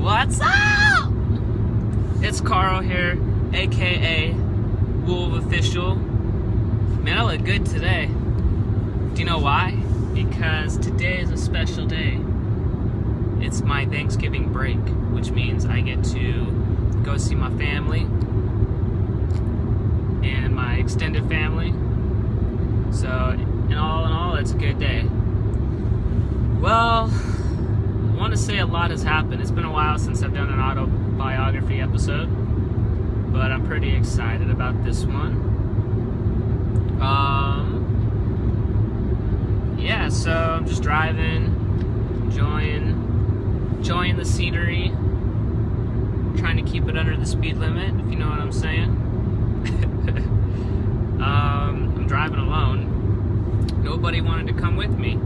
What's up? It's Carl here, aka Wolf Official. Man, I look good today. Do you know why? Because today is a special day. It's my Thanksgiving break, which means I get to go see my family and my extended family. So, in all, it's a good day. Well, I want to say a lot has happened. It's been a while since I've done an autobiography episode, but I'm pretty excited about this one. Yeah, so I'm just driving, enjoying the scenery, trying to keep it under the speed limit, if you know what I'm saying. I'm driving alone. Nobody wanted to come with me,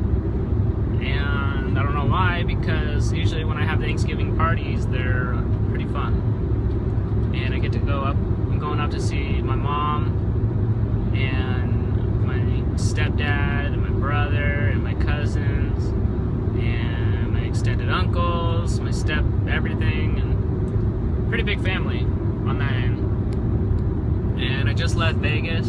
and I don't know why, because usually when I have Thanksgiving parties, they're pretty fun, and I get to go up. I'm going up to see my mom and my stepdad and my brother and my cousins and my extended uncles, my everything, and pretty big family on that end. And I just left Vegas,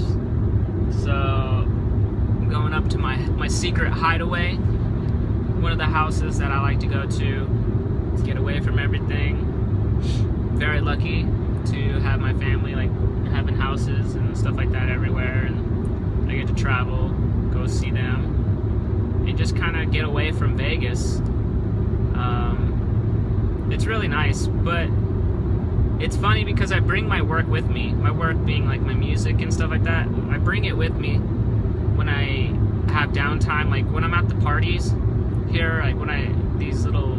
so I'm going up to my secret hideaway, one of the houses that I like to go to get away from everything. Very lucky to have my family like having houses and stuff like that everywhere, and I get to travel, go see them, and just kind of get away from Vegas. It's really nice, but it's funny because I bring my work with me, my work being like my music and stuff like that. I bring it with me when I have downtime, like when I'm at the parties here, like when these little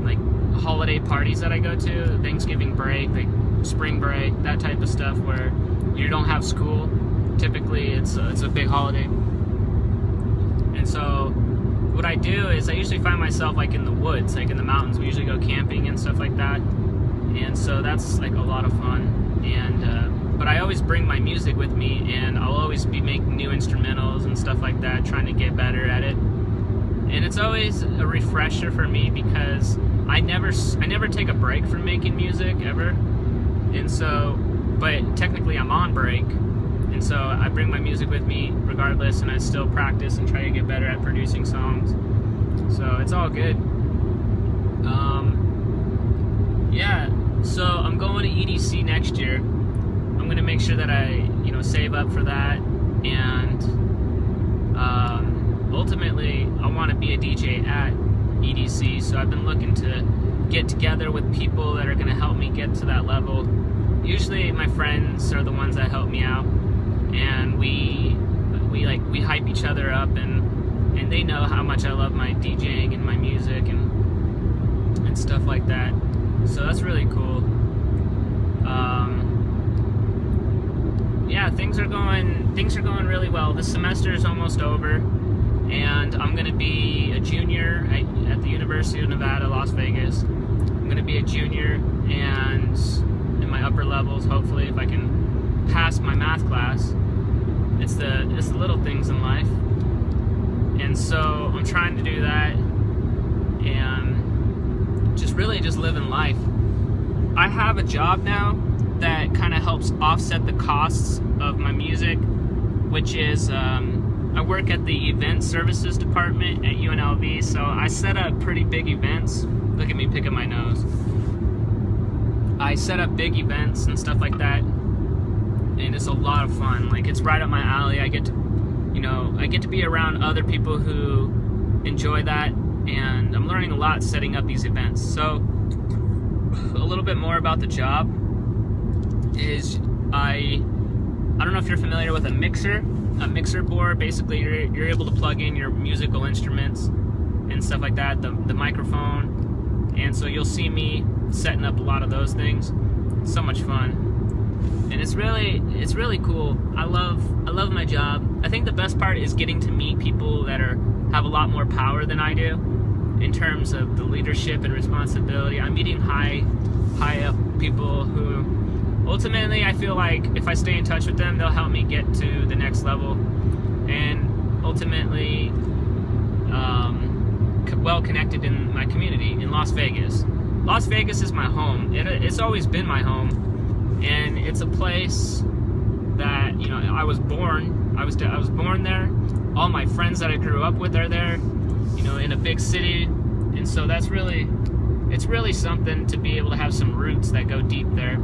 like holiday parties that I go to, Thanksgiving break, like spring break, that type of stuff where you don't have school. Typically it's a big holiday. And so what I do is I usually find myself like in the woods, like in the mountains. We usually go camping and stuff like that. And so that's like a lot of fun. And but I always bring my music with me, and I'll always be making new instrumentals and stuff like that, trying to get better at it. And it's always a refresher for me because I never take a break from making music ever. And so, but technically I'm on break, and so I bring my music with me regardless, and I still practice and try to get better at producing songs. So it's all good. Yeah, so I'm going to EDC next year. I'm going to make sure that I, save up for that, and ultimately I want to be a DJ at EDC, so I've been looking to get together with people that are going to help me get to that level. Usually my friends are the ones that help me out, and we hype each other up, and they know how much I love my DJing and my music and stuff like that. So that's really cool. Yeah, things are going really well. This semester is almost over, and I'm going to be a junior at the University of Nevada, Las Vegas. I'm going to be a junior, and in my upper levels, hopefully, if I can pass my math class. It's the little things in life, and so I'm trying to do that, and just living life. I have a job now that kind of helps offset the costs of my music, which is I work at the event services department at UNLV, so I set up pretty big events. Look at me picking my nose. I set up big events and stuff like that, and it's a lot of fun. Like, it's right up my alley. I get to be around other people who enjoy that, and I'm learning a lot setting up these events. So a little bit more about the job is I don't know if you're familiar with a mixer board. Basically you're able to plug in your musical instruments and stuff like that, the microphone, and so you'll see me setting up a lot of those things. It's so much fun, and it's really cool. I love my job. I think the best part is getting to meet people that have a lot more power than I do in terms of the leadership and responsibility. I'm meeting high up people who ultimately I feel like if I stay in touch with them, they'll help me get to the next level, and ultimately well connected in my community in Las Vegas. Las Vegas is my home. It's always been my home, and it's a place that, you know, I was born. I was born there. All my friends that I grew up with are there, you know, in a big city, and so it's really something to be able to have some roots that go deep there.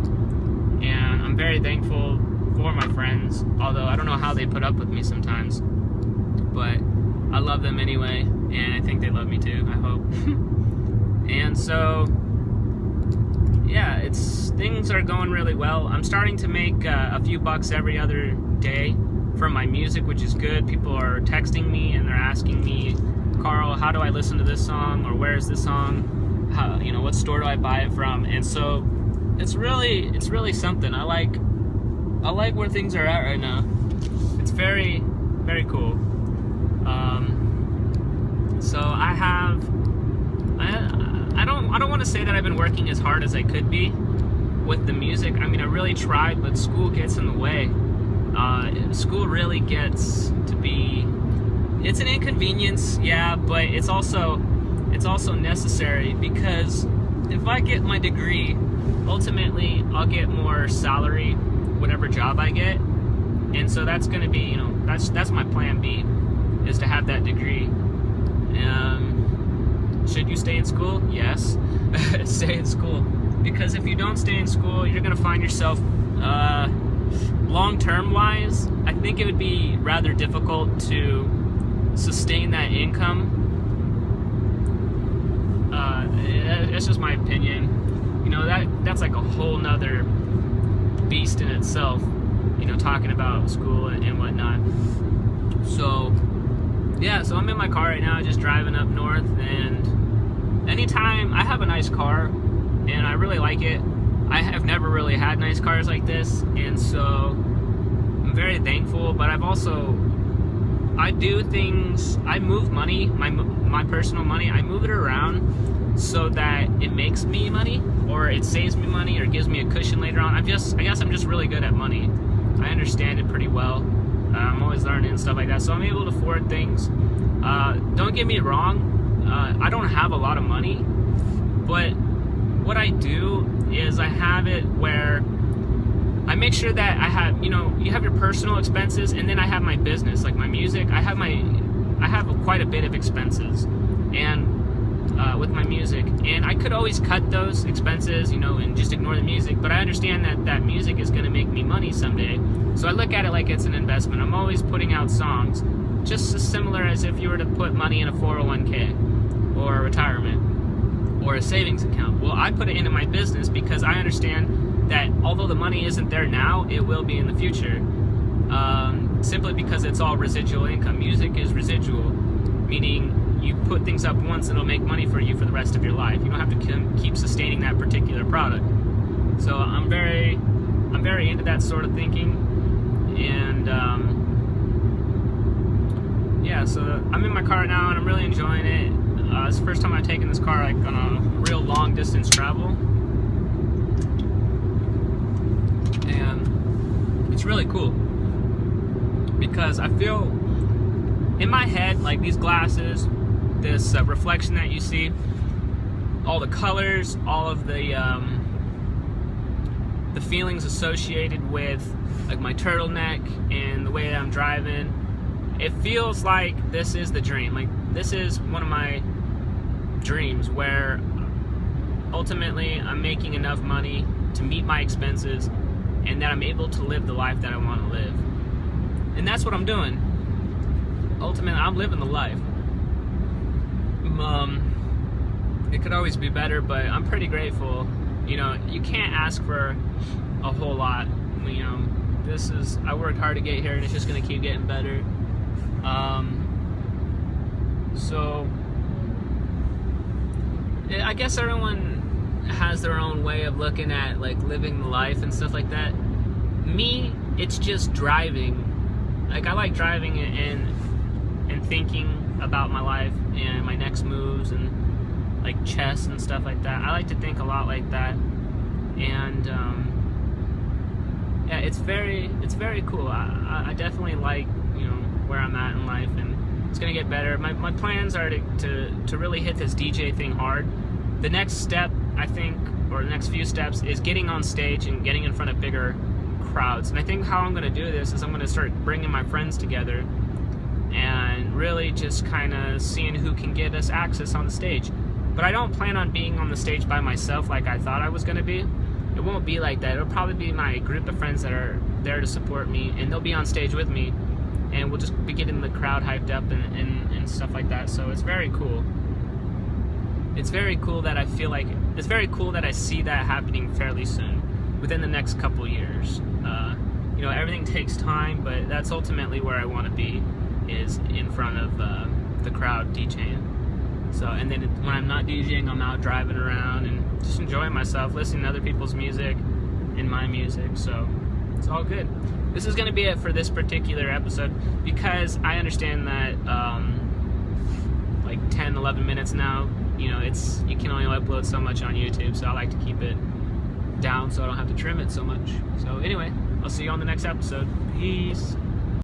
And I'm very thankful for my friends, although I don't know how they put up with me sometimes, but I love them anyway, and I think they love me too, I hope. And so, yeah, things are going really well. I'm starting to make a few bucks every other day from my music, which is good. People are texting me and they're asking me, Carl, how do I listen to this song, or where is this song? How, you know, what store do I buy it from? And so it's really something. I like where things are at right now. It's very, very cool. So I don't want to say that I've been working as hard as I could be with the music. I mean, I really tried, but school gets in the way. School really gets to be, it's an inconvenience, yeah, but it's also necessary, because if I get my degree, ultimately I'll get more salary whatever job I get, and so that's going to be, you know, that's my plan B, is to have that degree. Should you stay in school? Yes. Stay in school, because if you don't stay in school, you're going to find yourself long-term wise, I think it would be rather difficult to sustain that income. That's just my opinion. You know, that's like a whole nother beast in itself, you know, talking about school and whatnot. So yeah, so I'm in my car right now, just driving up north, and anytime I have a nice car and I really like it. I have never really had nice cars like this, and so I'm very thankful, but I do things, I move money, my personal money, I move it around so that it makes me money, or it saves me money, or gives me a cushion later on. I guess I'm just really good at money. I understand it pretty well. I'm always learning and stuff like that, so I'm able to afford things. Don't get me wrong, I don't have a lot of money, but what I do is I have it where I make sure that I have, you know, you have your personal expenses, and then I have my business, like my music. I have quite a bit of expenses, and with my music, and I could always cut those expenses, you know, and just ignore the music, but I understand that music is going to make me money someday, so I look at it like it's an investment. I'm always putting out songs, just as similar as if you were to put money in a 401k or a retirement or a savings account. Well, I put it into my business because I understand that although the money isn't there now, it will be in the future, simply because it's all residual income. Music is residual, meaning you put things up once and it'll make money for you for the rest of your life. You don't have to keep sustaining that particular product. So I'm very into that sort of thinking, and yeah, so I'm in my car right now and I'm really enjoying it. It's the first time I've taken this car like on a real long distance travel, and it's really cool because I feel in my head like these glasses, this reflection that you see, all the colors, all of the feelings associated with like my turtleneck and the way that I'm driving, it feels like this is the dream. Like this is one of my dreams where ultimately I'm making enough money to meet my expenses and that I'm able to live the life that I want to live. And that's what I'm doing. Ultimately, I'm living the life. It could always be better, but I'm pretty grateful. You know, you can't ask for a whole lot. You know, I worked hard to get here, and it's just gonna keep getting better. So I guess everyone has their own way of looking at like living the life and stuff like that. Me, it's just driving. Like I like driving and thinking about my life and my next moves and like chess and stuff like that. I like to think a lot like that, and yeah, it's very cool. I definitely like, you know, where I'm at in life, and it's gonna get better. My plans are to really hit this DJ thing hard. the next step, I think, or the next few steps, is getting on stage and getting in front of bigger crowds. And I think how I'm going to do this is I'm going to start bringing my friends together and really just kind of seeing who can get us access on the stage. But I don't plan on being on the stage by myself like I thought I was going to be. It won't be like that. It'll probably be my group of friends that are there to support me, and they'll be on stage with me, and we'll just be getting the crowd hyped up and stuff like that. So it's very cool. It's very cool that I feel like, it's very cool that I see that happening fairly soon, within the next couple years. You know, everything takes time, but that's ultimately where I want to be, is in front of the crowd DJing. So, and then when I'm not DJing, I'm out driving around and just enjoying myself, listening to other people's music and my music. So it's all good. This is going to be it for this particular episode, because I understand that like 10, 11 minutes now, you know, you can only upload so much on YouTube, so I like to keep it down so I don't have to trim it so much. So anyway, I'll see you on the next episode. Peace.